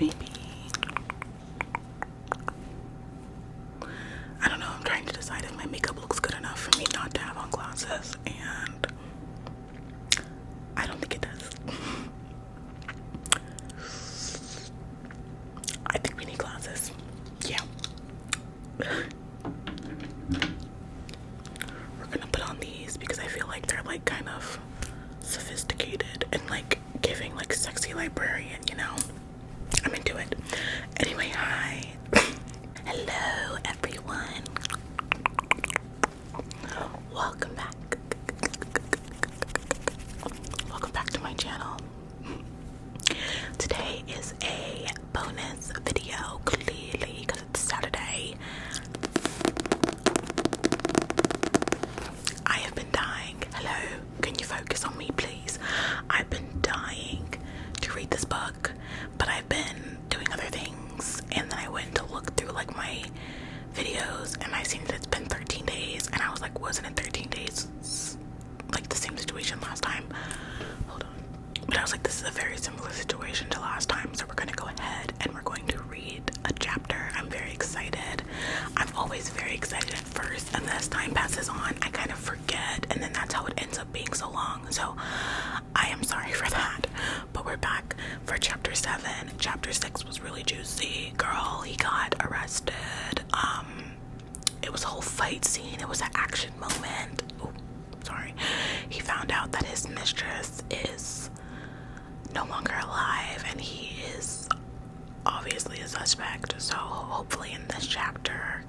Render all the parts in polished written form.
maybe. I don't know, I'm trying to decide if my makeup looks good enough for me not to have on glasses, and I don't think it does. I think we need glasses. Yeah. We're gonna put on these because I feel like they're like kind of sophisticated and like giving like sexy librarian, you know? I'm into it. Anyway, hi. Hello everyone. Welcome back. Welcome back to my channel. Today is a bonus video, clearly, because it's Saturday. I have been dying. Hello, can you focus on me, please? I've been dying to read this book, but I've been doing other things, and then I went to look through like my videos, and I seen that it's been 13 days, and I was like, wasn't it 13 days? It's like the same situation last time. Hold on. But I was like, this is a very similar situation to last time, so we're gonna go ahead and we're going to read a chapter. I'm very excited. I'm always very excited at first, and as time passes on, I kind of forget, and then that's how it ends up being so long. So I am sorry for that. But we're back for chapter 7. Chapter 6 was really juicy. Girl, he got arrested. It was a whole fight scene. It was an action moment. Oh, sorry. He found out that his mistress is no longer alive, and he is obviously a suspect. So hopefully in this chapter,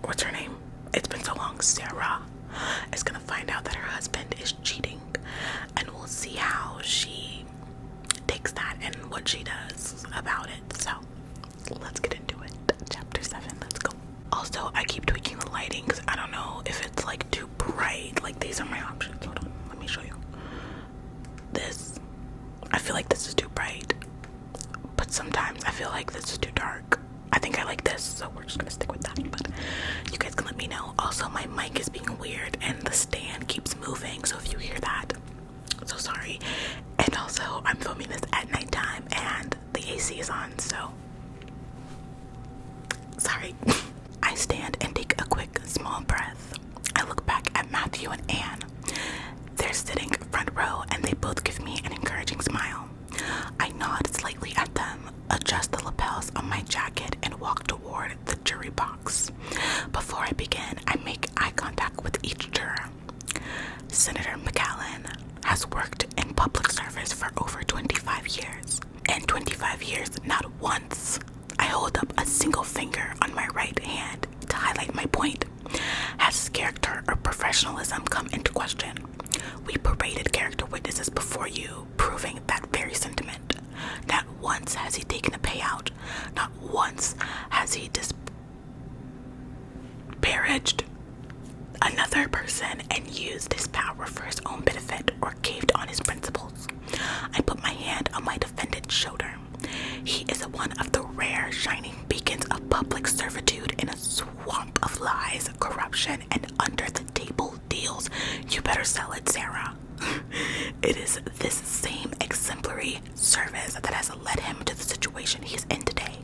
what's her name? It's been so long. Sarah is gonna find out that her husband is cheating, and we'll see how she takes that and what she does about it. So let's get into it. Chapter 7, let's go. Also, I keep tweaking the lighting because I don't know if it's like too bright. Like, these are my options. Hold on, let me show you. This, I feel like this is too bright, but sometimes I feel like this is too dark. I think I like this, so we're just gonna stick with that, but you guys can let me know. Also, my mic is being weird and the stand keeps moving, so if you hear that, so sorry. And also, I'm filming this at nighttime and the AC is on, so sorry. I stand and take a quick, small breath. I look back at Matthew and Anne. They're sitting front row and they both give me an encouraging smile. I nod slightly at them, adjust the lapels on my jacket, and walk toward the jury box. Before I begin, I make eye contact with each juror. Senator McAllen has worked in public service for over 25 years. In 25 years, not once, I hold up a single finger on my right hand to highlight my point, has his character or professionalism come into question. We paraded character witnesses before you, proving that very sentiment. Not once has he taken a payout. Not once has he disparaged another person and used his power for his own benefit or caved on his principles. I put my hand on my defendant's shoulder. He is one of the rare shining beacons of public servitude in a swamp of lies, corruption, and under-the-table deals. You better sell it, Sarah. It is this same exemplary service that has led him to the situation he is in today,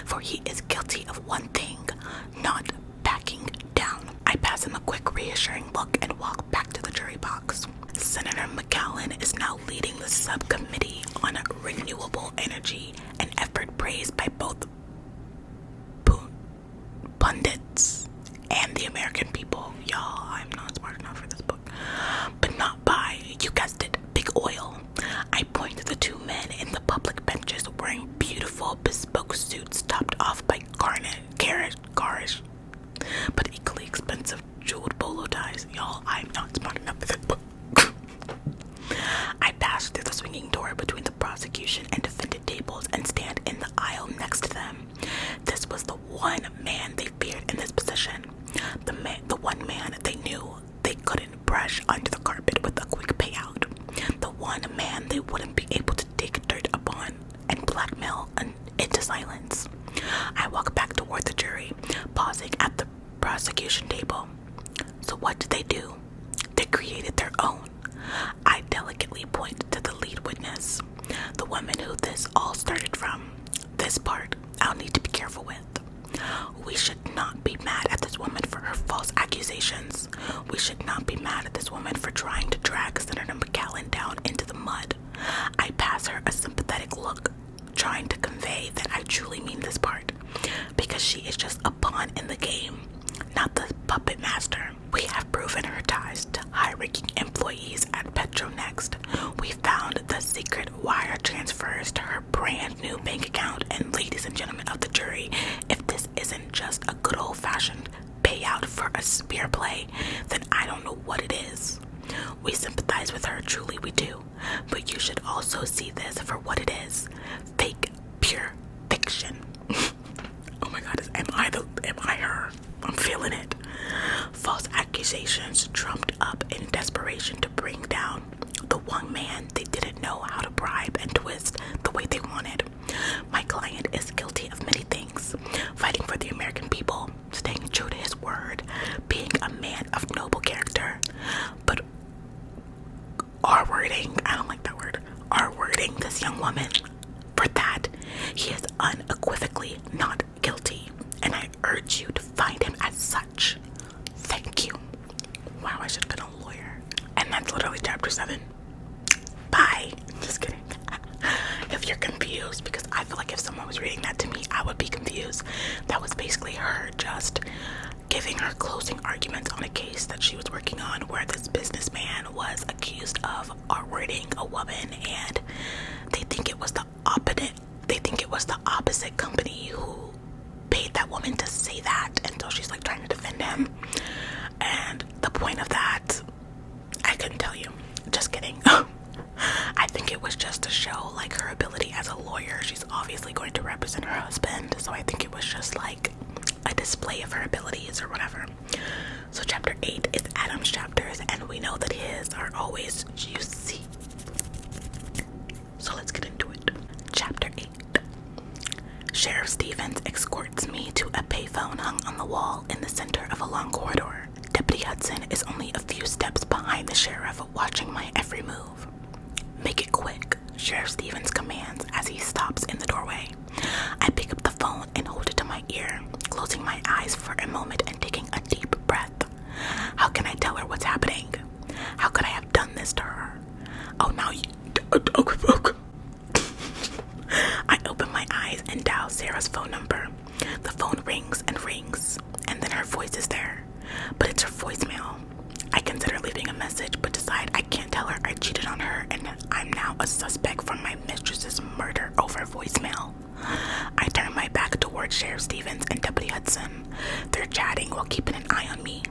for he is guilty of one thing, not backing down. I pass him a quick reassuring look and walk back to the jury box. Senator McAllen is now leading the subcommittee on renewable energy, an effort praised by both pundits and the American people. Y'all, I'm not smart enough for this book. But not by, you guessed it, big oil. I point to the two men in the public benches wearing beautiful bespoke suits topped off by garish, but equally expensive jeweled bolo ties. Y'all, I'm not smart enough for this book. I pass through the swinging door between the prosecution and defendant tables and stand in the aisle next to them. This was the one man they feared in this position. The one man they knew they couldn't brush under the carpet with a quick payout. The one man they wouldn't be able to dig dirt upon and blackmail into silence. I walk back toward the jury, pausing at the prosecution table. So what did they do? They created their own. I delicately point to the lead witness, the woman who this all started from. This this part I'll need to be careful with. We should not be mad at this woman for her false accusations. We should not be mad at this woman for trying to drag Senator McCallum down into the mud. I pass her a sympathetic look, trying to convey that I truly mean this part, because she is just a pawn in the game, not the puppet master. We have proven her ties to high-ranking employees at Petronext. We found the secret wire transfers to her brand new bank account, and ladies and gentlemen of the jury, if this isn't just a good old-fashioned payout for a spear play, then I don't know what it is. We sympathize with her, truly we do, but you should also see this for what it is. Fake, pure fiction. Oh my god, am I her? I'm feeling it. False accusations trumped up in desperation to bring down the one man they didn't know how to bribe and twist the way they wanted. My client is guilty of many things: fighting for the American people, staying true to his word, being a man of noble character, but R-wording, I don't like that word, R-wording this young woman. For that, he is unequivocally not guilty, and I urge you to find him as such. Thank you. Wow, I should have been a lawyer. And that's literally chapter 7. Bye. Just kidding. If you're confused, because I feel like if someone was reading that to me, I would be confused. That was basically her just giving her closing arguments on a case that she was working on, where this businessman was accused of R-wording a woman, and they think it was the opposite company who paid that woman to say that, and so she's like trying to defend him. And the point of that, I couldn't tell you. Just kidding. I think it was just to show like her ability as a lawyer. She's obviously going to represent her husband, so I think it was just like a display of her abilities or whatever. So chapter 8 is Adam's chapters, and we know that his are always juicy. So let's get into it. Chapter 8. Sheriff Stevens escorts me to a payphone hung on the wall in the center of a long corridor. Deputy Hudson is only a few steps behind the sheriff, watching my every move. Make it quick, Sheriff Stevens commands as he stops in the doorway. I pick up the phone and hold it to my ear, closing my eyes for a moment and taking a deep breath. How can I tell her what's happening? How could I have done this to her? Oh, now you... I open my eyes and dial Sarah's phone number. The phone rings, and then her voice is there, but it's her voicemail. I consider leaving a message, but decide I can't tell her I cheated on her and I'm now a suspect for my mistress's murder over voicemail. I turn my back towards Sheriff Stevens and Deputy Hudson. They're chatting while keeping an eye on me.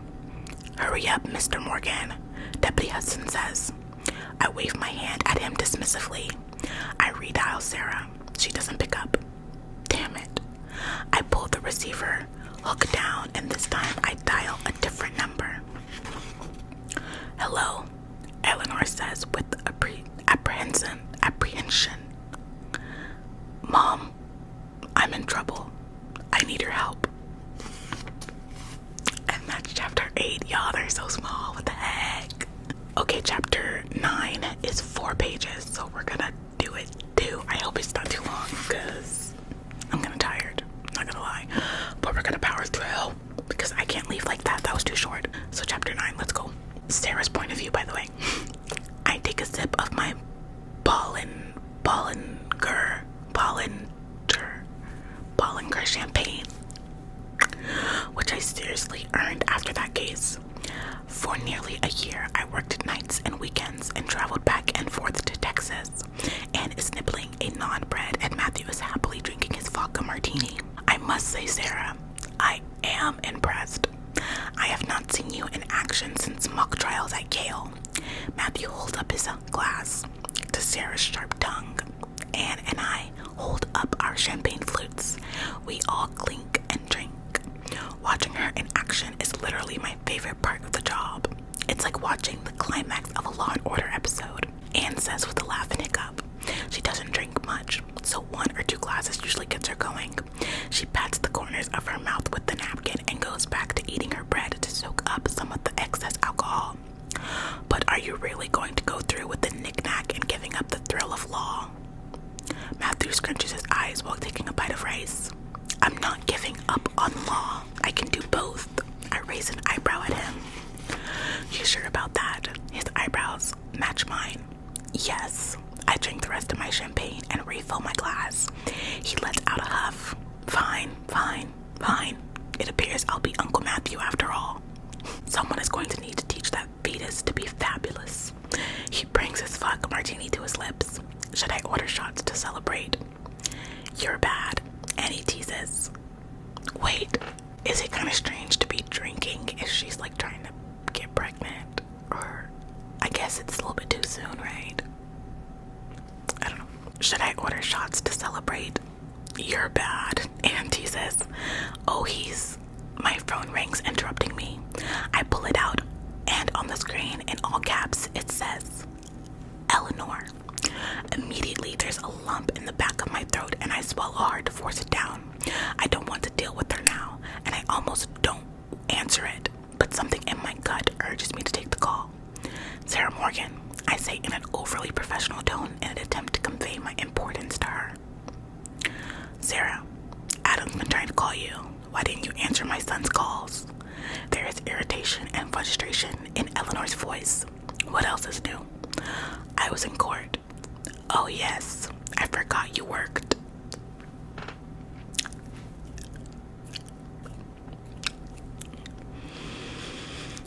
Hurry up, Mr. Morgan, Deputy Hudson says. I wave my hand at him dismissively. I redial Sarah. She doesn't pick up. Damn it. I pull the receiver, look down, and this time I dial a different number. Hello, Eleanor says with apprehension. Mom, I'm in trouble. I need your help. And that's chapter 8, y'all. They're so small. What the heck? Okay, chapter 9 is 4 pages, so we're gonna do it too. I hope it's not too long, because I'm kinda tired, not gonna lie. But we're gonna power through, because I can't leave like that. That was too short. So chapter 9, let's go. Sarah's point of view, by the way. I take a sip of my Bollinger champagne, which I seriously earned after that case. For nearly a year, I worked nights and weekends and traveled back and forth to Texas. Anne is nibbling a non-bread and Matthew is happily drinking his vodka martini. I must say, Sarah, I am impressed. I have not seen you in action since mock trials at Yale. Matthew holds up his glass to Sarah's sharp tongue. Anne and I hold up our champagne flutes. We all clink and drink. Watching her in action is literally my favorite part of the job. It's like watching the climax of a Law and Order episode. Anne says with a laugh and hiccup. She doesn't drink much, so 1 or 2 glasses usually gets her going. She pats the corners of her mouth with the napkin and goes back to eating her bread to soak up some of the excess alcohol. But are you really going to go through with the knick-knack and giving up the thrill of law? Matthew scrunches his eyes while taking a bite of fine. Yes. I drink the rest of my champagne and refill my glass. He lets out a huff. Fine, fine, fine. It appears I'll be Uncle Matthew after all. Someone is going to need to teach that fetus to be fabulous. He brings his vodka martini to his lips. Should I order shots to celebrate? You're bad. And he teases. Wait, is it kind of strange to be drinking if she's like trying to get pregnant? Or I guess it's a little bit too soon, right? I don't know. Should I order shots to celebrate? You're bad. And teases. Oh, my phone rings, interrupting me. I pull it out, and on the screen, in all caps, it says, Eleanor. Immediately, there's a lump in the back of my throat, and I swallow hard to force it down. I don't want to deal with her now, and I almost don't answer it, but something in my gut urges me to take the call. Sarah Morgan, I say in an overly professional tone in an attempt to convey my importance to her. Sarah, Adam's been trying to call you. Why didn't you answer my son's calls? There is irritation and frustration in Eleanor's voice. What else is new? I was in court. Oh yes, I forgot you worked.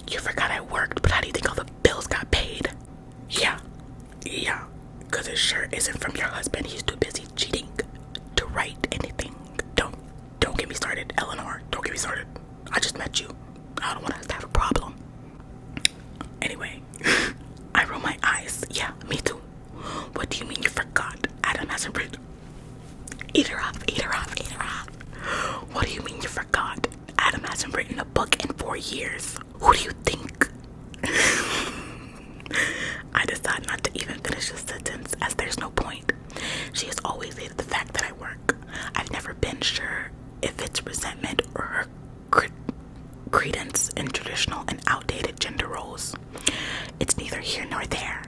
You forgot I worked, but how do you think all the bills got paid? Yeah, because it sure isn't from your husband. He's too busy cheating to write anything. Don't get me started, Eleanor. Don't get me started. I just met you. I don't want us to have a problem. Anyway, I roll my eyes. Yeah, me too. What do you mean you forgot? Adam hasn't written. Eat her up. What do you mean you forgot? Adam hasn't written a book in 4 years. Who do you think? I decide not to even finish the sentence, as there's no point. She has always hated the fact that I work. I've never been sure if it's resentment or her credence in traditional and outdated gender roles. It's neither here nor there.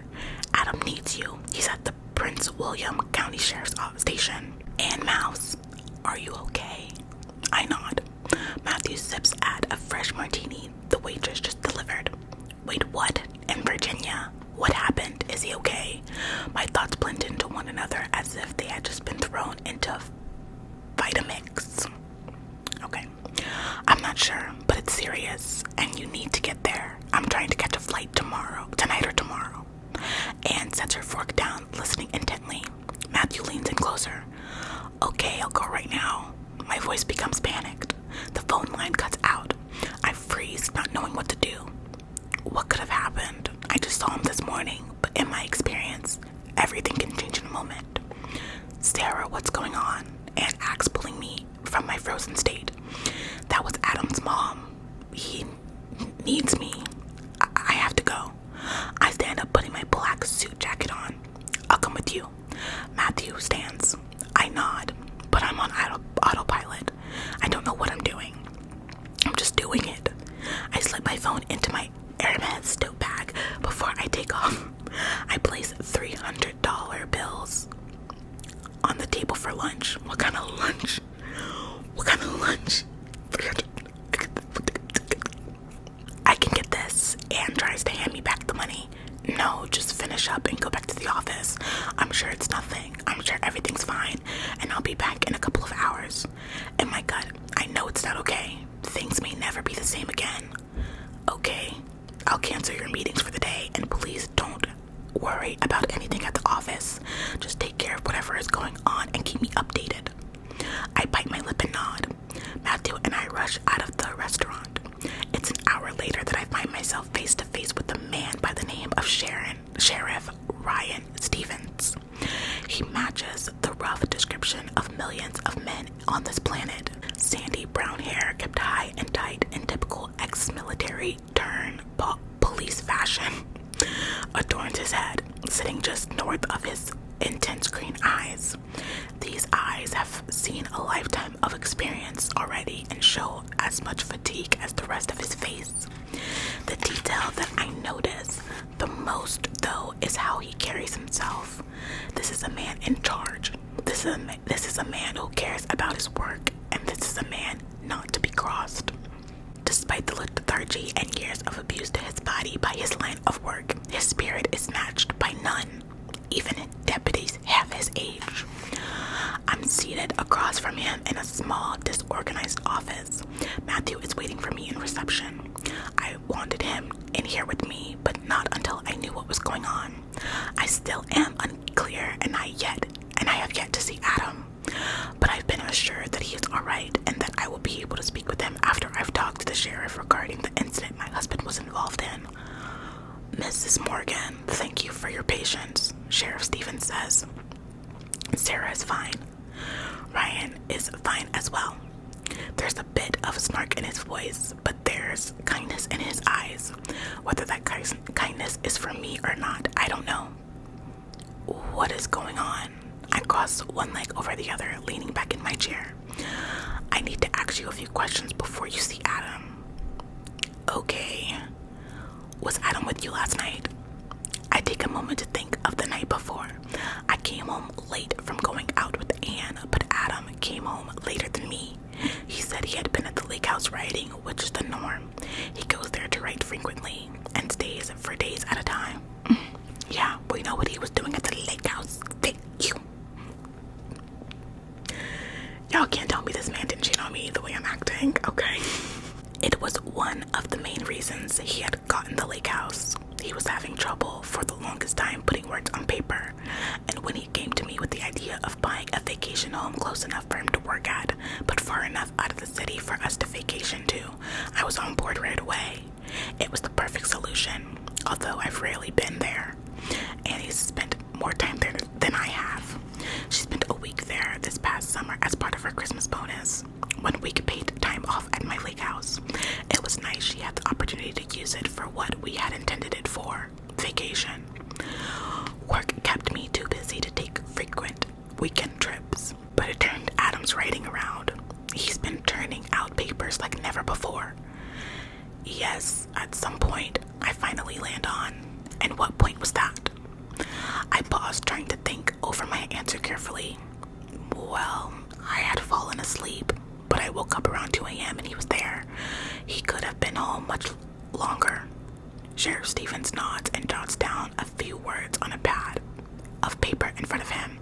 Adam needs you. He's at the Prince William County Sheriff's Station. And Mouse, are you okay? I nod. Matthew sips at a fresh martini the waitress just delivered. Wait, what? In Virginia? What happened? Is he okay? My thoughts blend into one another as if they had just been thrown into a Vitamix. Okay. I'm not sure, but it's serious, and you need to get there. I'm trying to catch a flight tonight or tomorrow. Anne sets her fork down, listening intently. Matthew leans in closer. Okay, I'll go right now. My voice becomes panicked. The phone line cuts out. I freeze, not knowing what to do. What could have happened? I just saw him this morning, but in my experience, everything can change in a moment. Sarah, what's going on? Anne asks, pulling me from my frozen state. That was Adam's mom. He needs me. I have to go. I stand up, putting my black suit jacket on. I'll come with you. Matthew stands. I nod, but I'm on autopilot. I don't know what I'm doing. I'm just doing it. I slip my phone into my Hermes tote bag before I take off. I place $300 bills on the table for lunch. What kind of lunch? 300. I can get this. Anne tries to hand me back the money. No, just finish up and go back to the office. I'm sure it's nothing. I'm sure everything's fine, and I'll be back in a couple of hours. In my gut, I know it's not okay. Things may never be the same again. Okay, I'll cancel your meetings for the day, and please don't worry about anything at the office. Just take care of whatever is going on and keep me updated. I bite my lip and nod. Matthew and I rush out of the restaurant. It's an hour later that I find myself face to face with a man by the name of Sheriff Ryan Stevens. He matches the rough description of millions of men on this planet. Sandy brown hair kept high and tight in typical ex-military turn police fashion adorns his head, sitting just north of his intense green eyes. These eyes have seen a lifetime of experience already and show as much fatigue as the rest of his face. The detail that I notice the most, though, is how he carries himself. This is a man in charge. This is a man who cares about his work, and this is a man not to be crossed. Despite the lethargy and years of abuse to his body by his line of work, his spirit is matched by none, even deputies half his age. I'm seated across from him in a small, disorganized office. Matthew is waiting for me in reception. I wanted him in here with me, but not until I knew what was going on. I still am unclear, and I have yet to see Adam. But I've been assured that he is alright and that I will be able to speak with him after I've talked to the sheriff regarding the incident my husband was involved in. Mrs. Morgan, thank you for your patience, Sheriff Stevens says. Sarah is fine. Ryan is fine as well. There's a bit of snark in his voice, but there's kindness in his eyes. Whether that kindness is for me or not, I don't know. What is going on? I cross one leg over the other, leaning back in my chair. I need to ask you a few questions before you see Adam. Okay. Was Adam with you last night? I take a moment to think of the night before. I came home late from going out with Anne, but Adam came home later than me. He said he had been at the lake house writing, which is the norm. He goes there to write frequently and stays for days at a time. Yeah, we know what he was doing at the lake house. Thank you. Y'all can't tell me this man didn't cheat on me the way I'm acting, okay? It was one of the main reasons he had gotten the lake house. He was having trouble for the longest time putting words on paper, and when he came to me with the idea of buying a vacation home close enough for him to work at, but far enough out of the city for us to vacation to, I was on board right away. It was the perfect solution, although I've rarely been there. Annie's spent more time there than I have. She spent a week there this past summer as part of her Christmas bonus. 1 week paid time off at my lake house. It was nice she had the opportunity to use it for what we had intended it for, vacation. Work kept me too busy to take frequent weekend trips, but it turned Adam's writing around. He's been turning out papers like never before. Yes, at some point, I finally land on. And what point was that? I paused, trying to think over my answer carefully. Well, I had fallen asleep, but I woke up around 2 a.m. and he was there. He could have been home much longer. Sheriff Stevens nods and jots down a few words on a pad of paper in front of him.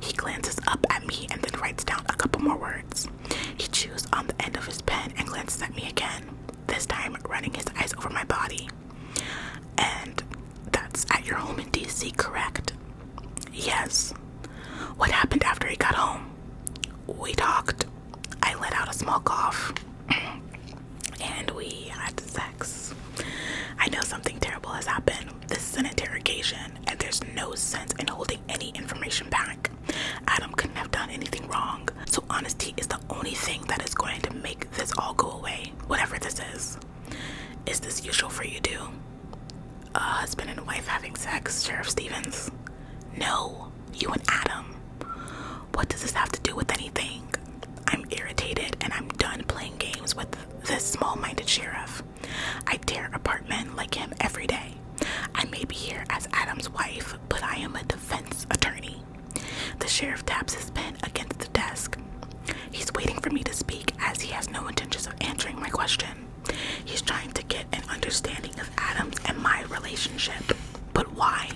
He glances up at me and then writes down a couple more words. He chews on the end of his pen and glances at me again, this time running his eyes over my body. And that's at your home in D.C., correct? Yes. What happened after he got home? We talked. I let out a small cough. And we had sex. I know something terrible has happened. This is an interrogation, and there's no sense in holding any information back. Adam couldn't have done anything wrong, so honesty is the only thing that is going to make this all go away, whatever this is. Is this usual for you too? A husband and wife having sex, Sheriff Stevens? No, you and Adam. What does this have to do with anything? I'm irritated and I'm done playing games with this small-minded sheriff. I tear apart men like him every day. I may be here as Adam's wife, but I am a defense attorney. The sheriff taps his pen against the desk. He's waiting for me to speak as he has no intentions of answering my question. He's trying to get an understanding of Adam's and my relationship. But why?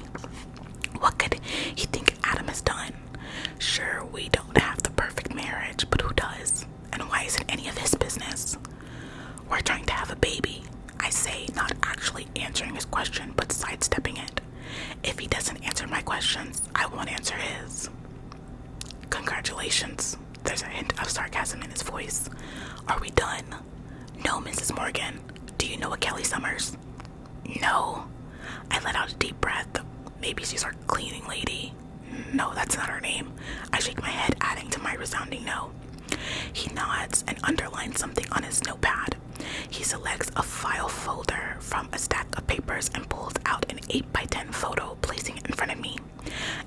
What could he think Adam has done? Sure, we don't have the perfect marriage, but who does? And why is it any of his business? We're trying to have a baby, I say, not actually answering his question, but sidestepping it. If he doesn't answer my questions, I won't answer his. Congratulations. There's a hint of sarcasm in his voice. Are we done? No, Mrs. Morgan. Do you know a Kelly Summers? No. I let out a deep breath. Maybe she's our cleaning lady. No, that's not her name. I shake my head, adding to my resounding no. He nods and underlines something on his notepad. He selects a file folder from a stack of papers and pulls out an 8x10 photo, placing it in front of me.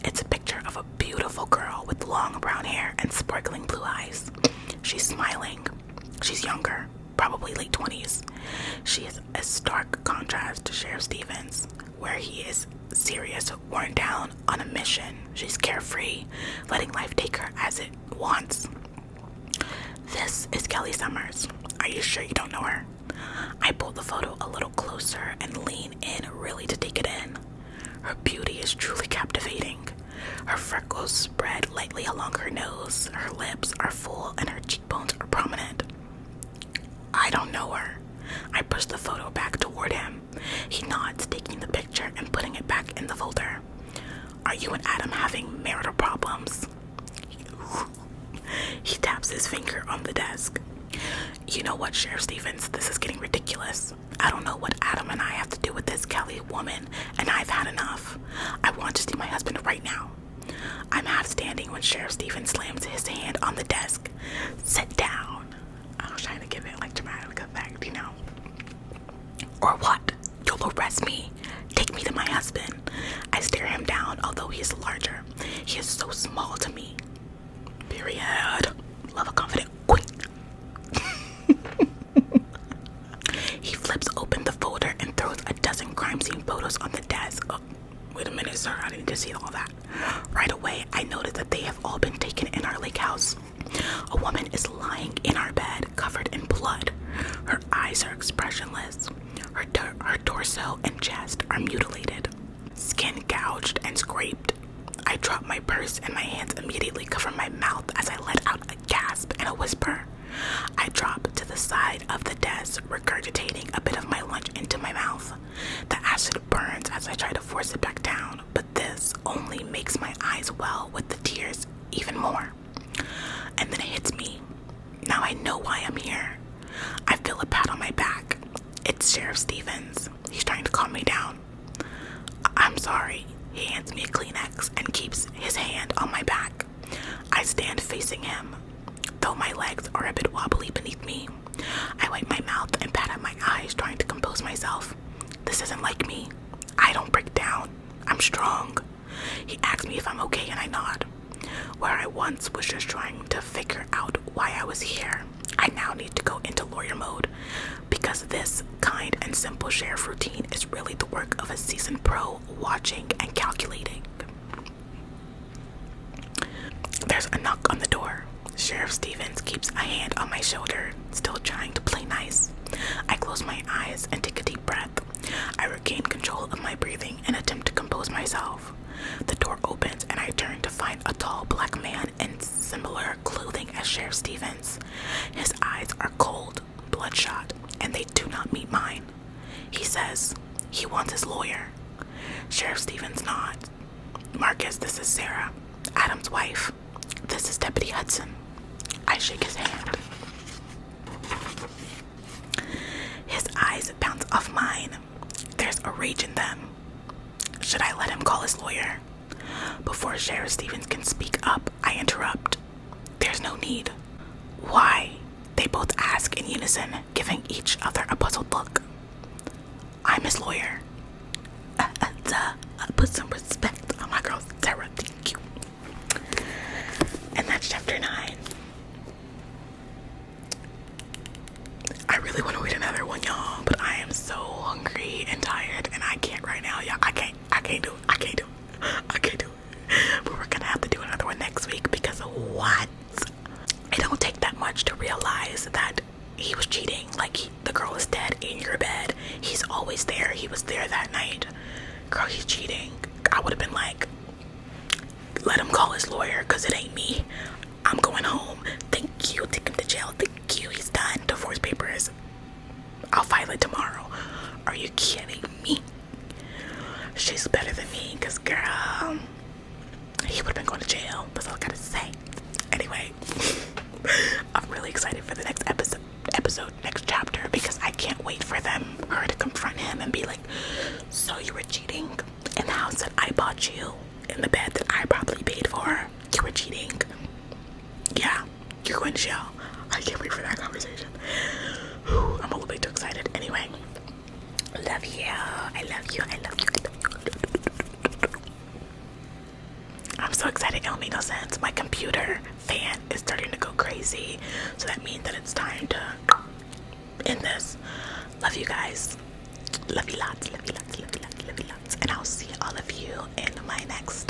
It's a picture of a beautiful girl with long brown hair and sparkling blue eyes. She's smiling. She's younger, probably late 20s. She is a stark contrast to Sheriff Stevens, where he is serious, worn down, on a mission. She's carefree, letting life take her as it wants. This is Kelly Summers. Are you sure you don't know her? I pull the photo a little closer and lean in really to take it in. Her beauty is truly captivating. Her freckles spread lightly along her nose, her lips are full, and her cheekbones are prominent. I don't know her. I push the photo back toward him. He nods, taking the picture and putting it back in the folder. Are you and Adam having marital problems? He taps his finger on the desk. You know what, Sheriff Stevens, this is getting ridiculous. I don't know what Adam and I have to do with this Kelly woman, and I've had enough. I want to see my husband right now. I'm half standing when Sheriff Stevens slams his hand on the desk. Sit down. I was trying to give it like dramatic effect, you know. Or what? You'll arrest me. Take me to my husband. I stare him down, although he is larger. He is so small to me. Period. Love a confident queen. He flips open the folder and throws a dozen crime scene photos on the desk. Oh, wait a minute, sir. I didn't just see all that. Right away, I notice that they have all been taken in our lake house. A woman is lying in our bed, covered in blood. Her eyes are expressionless. Her torso and chest are mutilated, skin gouged and scraped. I drop my purse and my hands immediately cover my mouth as I let out a gasp and a whisper. I drop to the side of the desk, regurgitating a bit of my lunch into my mouth. The acid burns as I try to force it back down, but this only makes my eyes well with the tears even more. And then it hits me. Now I know why I'm here. I feel a pat on my back. It's Sheriff Stevens. He's trying to calm me down. I'm sorry. He hands me a Kleenex and keeps his hand on my back. I stand facing him, though my legs are a bit wobbly beneath me. I wipe my mouth and pat at my eyes, trying to compose myself. This isn't like me. I don't break down. I'm strong. He asks me if I'm okay and I nod. Where I once was just trying to figure out why I was here, I now need to go into lawyer mode, because this kind and simple sheriff routine is really the work of a seasoned pro, watching and calculating. There's a knock on the door. Sheriff Stevens keeps a hand on my shoulder, still trying to play nice. I close my eyes and take a deep breath. I regain control of my breathing and attempt to compose myself. The door opens and I turn to find a tall black man in similar clothing as Sheriff Stevens. His eyes are cold, bloodshot, and they do not meet mine. He says he wants his lawyer. Sheriff Stevens nods. Marcus, this is Sarah, Adam's wife. This is Deputy Hudson. I shake his hand. His eyes bounce off mine. There's a rage in them. Should I let him call his lawyer? Before Sheriff Stevens can speak up, I interrupt. There's no need. Why? They both ask in unison, giving each other a puzzled look. I'm his lawyer. Put some respect on my girl Sarah, thank you. And that's chapter 9. I really want to read another one, y'all, but I am so hungry and tired, and I can't right now, y'all. I can't do it. But we're gonna have to do another one next week, because what? It don't take that much to realize that he was cheating. Like, the girl is dead in your bed. He's always there. He was there that night. Girl, he's cheating. I would have been like, let him call his lawyer, because it ain't me. I'm going home. Thank you. Take him to jail. Thank you. He's done. Divorce papers. I'll file it tomorrow. Are you kidding me? She's better than me, because, girl, he would have been going to jail. That's all I gotta say. Anyway, I'm really excited for the next episode, next chapter, because I can't wait for her to confront him and be like, so you were cheating in the house that I bought you, in the bed that I probably paid for. You were cheating. Yeah, you're going to jail. I can't wait for that conversation. Whew, I'm a little bit too excited. Anyway, love you. I love you. I'm so excited. It don't make no sense. My computer fan is starting to go crazy, so that means that it's time to end this. Love you guys. Love you lots. And I'll see all of you in my next